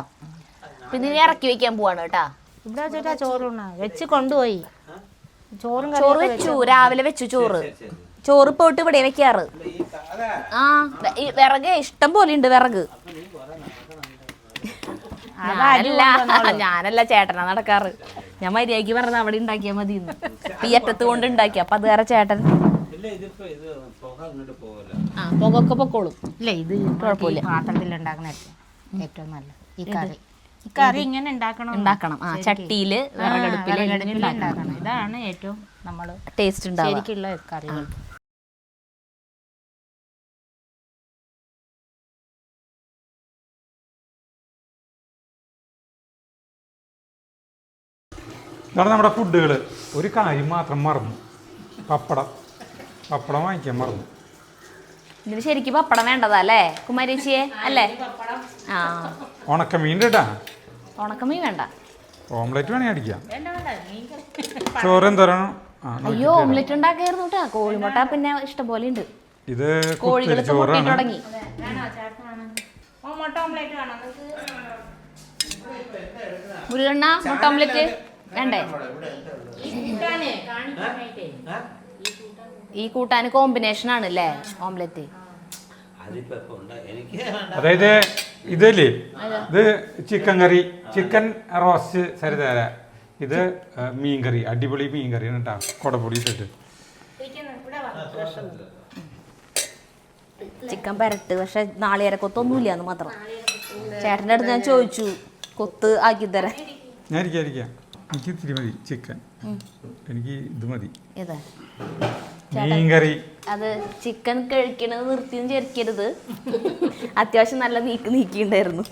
പിന്നെ ഇനി ഇറക്കി വെക്കാൻ പോവാണ് കേട്ടാ. ഇവിടെ വെച്ചിട്ടാ ചോറുണ്ണ വെച്ച് കൊണ്ടുപോയി. ചോറ് വെച്ചു, രാവിലെ വെച്ചു ചോറ് പോയിട്ട് ഇവിടെ വെക്കാറ്. വിറക് ഇഷ്ടം പോലെ ഉണ്ട് വിറക്. ഞാനല്ല ചേട്ടനാ നടക്കാറ്. ഞാൻ മര്യാദക്ക് പറഞ്ഞത് അവിടെ ഉണ്ടാക്കിയാ മതി, ഈ അറ്റത്ത് കൊണ്ട് ഉണ്ടാക്കി. അപ്പൊ അത് വേറെ ചേട്ടൻ പുകയൊക്കെ പൊക്കോളും. ഇല്ല, ഇത് കുഴപ്പമില്ല, പാത്രത്തിൽ ഉണ്ടാക്കുന്ന ഏറ്റവും നല്ല ഈ കറി. ഈ കറി ഇങ്ങനെ ഉണ്ടാക്കണം. ചട്ടിയില് വിറകടുപ്പിൽ ഉണ്ടാക്കണം. ഇതാണ് ഏറ്റവും നമ്മള് ടേസ്റ്റ് ഉണ്ടാവും ശരിക്കുള്ള കറികൾ. ഇതാണ് നമ്മുടെ ഫുഡുകൾ. ഒരു കാര്യം മാത്രം മറന്നു, പപ്പടം വാങ്ങിക്കാൻ മറന്നു. ഇതിന് ശരിക്കും പപ്പടം വേണ്ടതാ അല്ലേ കുമാരിച്ചിയെ? അല്ലേ? ഉണക്കമീൻ കേട്ടാ. ഉണക്കമീൻ വേണ്ട, ഓംലെറ്റ് വേണേ അടിക്കാം. ചോറ് എന്തോരണം? അയ്യോ, ഓംലെറ്റ് ഉണ്ടാക്കായിരുന്നു കേട്ടാ. കോഴിമുട്ട പിന്നെ ഇഷ്ടം പോലെ ഉണ്ട്. ഇത് കോഴികൾ ചോറാണ്. തുടങ്ങി. മുരുകണ്ണ മുട്ട ഓംലെറ്റ് വേണ്ടേ? ഈ കൂട്ടാന് കോമ്പിനേഷൻ ആണ് അല്ലേ ഓംലെറ്റ്? അതായത് ഇതല്ലേ, ഇത് ചിക്കൻ കറി, ചിക്കൻ റോസ്റ്റ് സരിതര. ഇത് മീൻകറി, അടിപൊളി മീൻകറിയാണ് കേട്ടോ, കുടപ്പൊടി ഇട്ടിട്ട്. ചിക്കൻ പെരട്ട്, പക്ഷെ നാളികേരക്കൊത്തൊന്നുമില്ല എന്ന് മാത്രം. ചേട്ടൻ്റെ അടുത്ത് ഞാൻ ചോദിച്ചു കൊത്ത് ആക്കി തരാൻ. ഞാൻ ഇരിക്കാം. എനിക്ക് ഇത്തിരി മതി ചിക്കൻ. എനിക്ക് ഇത് മതി. ഏതാ മീൻകറി. അത് ചിക്കൻ കഴിക്കണത് നിർത്തിയും ചെരിക്കരുത്. അത്യാവശ്യം നല്ല നീക്കിണ്ടായിരുന്നു.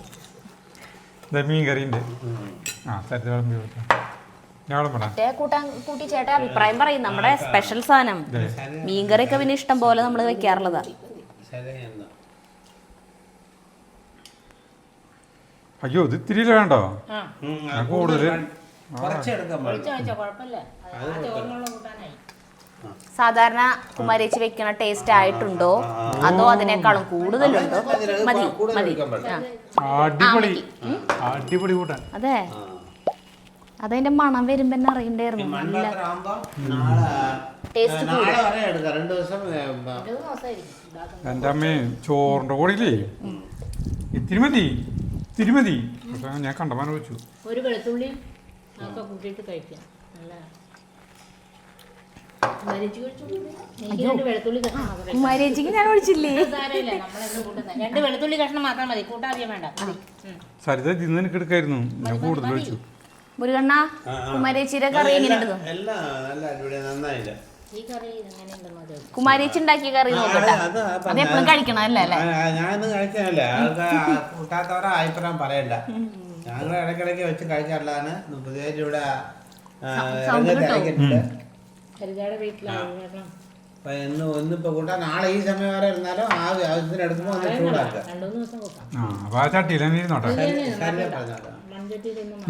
മീൻകറിൻ്റെ കൂട്ടാൻ കൂട്ടി ചേട്ടാ അഭിപ്രായം പറയും. നമ്മുടെ സ്പെഷ്യൽ സാധനം മീൻകറിയൊക്കെ പിന്നെ ഇഷ്ടം പോലെ നമ്മൾ വെക്കാറുള്ളതാ. അയ്യോ ഇത് ഇത്തിരി വേണ്ടോ? കൂടുതൽ സാധാരണ കുമാരേച്ചി വെക്കണ ടേസ്റ്റ് ആയിട്ടുണ്ടോ അതോ അതിനേക്കാളും കൂടുതലുണ്ടോ? മതി മതി. അടിപൊളി കൂട്ടാൻ. അതെ, അതതിന്റെ മണം വരുമ്പോ തന്നെ അറിയണ്ടായിരുന്നു. നല്ല ടേസ്റ്റ് എൻ്റെ അമ്മേ ചോറിൻ്റെ കൂടിയില്ലേ ഇത്തിരി മതി. പക്ഷെ ഞാൻ കണ്ടമാനം വെച്ചു. ഒരു വെളുത്തുള്ളി ഒക്കെ കൂട്ടിയിട്ട് കഴിക്കാം. നല്ല കുമാരേച്ചിക്ക് ഞാൻ ഒഴിച്ചില്ലേ? 2 വെളുത്തുള്ളി കഷ്ണം മാത്രം മതി, കൂട്ടാധികം വേണ്ട. സരിത ഇന്ന് എനിക്ക് എടുക്കായിരുന്നു, ഞാൻ കൂടുതൽ വെച്ചു. മുരുകണ്ണ കുമാരേച്ചിയുടെ കറി എങ്ങനെയുണ്ട്? കുമാരേച്ചി ഉണ്ടാക്കിയ കറി നോക്കട്ടെ. അത് എപ്പോഴും കഴിക്കണം അല്ലേ? ഞാനൊന്നും കഴിക്കാനല്ലേ, കൂട്ടാത്തവരെ അഭിപ്രായം പറയണ്ട. ഞങ്ങൾ ഇടയ്ക്കിടയ്ക്ക് വെച്ച് കഴിക്കാറുള്ളതാണ്. പ്രത്യേകിച്ച് ഇവിടെ ഒന്നിപ്പോ കൂട്ടാ. നാളെ ഈ സമയം വരെ ഇരുന്നാലും ആവശ്യത്തിന് എടുക്കുമ്പോ ഒന്ന് ചൂടാക്കുക.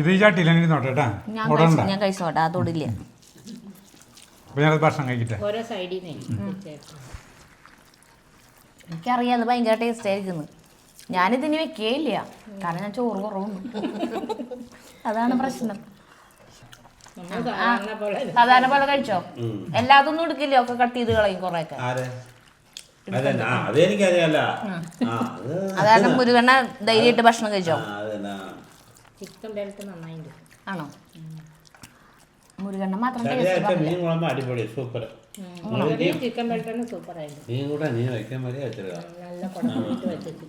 ഇത് ഈ ചട്ടിയിലിരുന്നോട്ടെ കേട്ടാ. ഞാൻ കഴിച്ചോട്ടെ, അതോടില്ല. അപ്പൊ ഞാനത് ഭക്ഷണം കഴിക്കട്ടെ. എനിക്കറിയാം അത് ഭയങ്കര ടേസ്റ്റ് ആയിരിക്കുന്നു. ഞാനിതിന് വെക്കേയില്ല, കാരണം ഞാൻ ചോറ് കുറവുന്നു. അതാണ് പ്രശ്നം. സാധാരണ പോലെ കഴിച്ചോ? എല്ലാതൊന്നും എടുക്കില്ല, ഒക്കെ കട്ട് ചെയ്ത് കളയും കുറെയൊക്കെ. അതാണ് മുരുകണ്ണ ധൈര്യമായിട്ട് ഭക്ഷണം കഴിച്ചോ? ചിക്കൻ ബെൽറ്റ് നന്നായിട്ട് ആണോ? മുരുകണ്ണ മാത്രം അടിപൊളി സൂപ്പർ. ചിക്കൻ ബെൽറ്റ് സൂപ്പർ ആയിരുന്നു. നീ കൂടെ നീ വയ്ക്കാൻ മതി. നല്ല കുഴപ്പമിട്ട് വെച്ചു.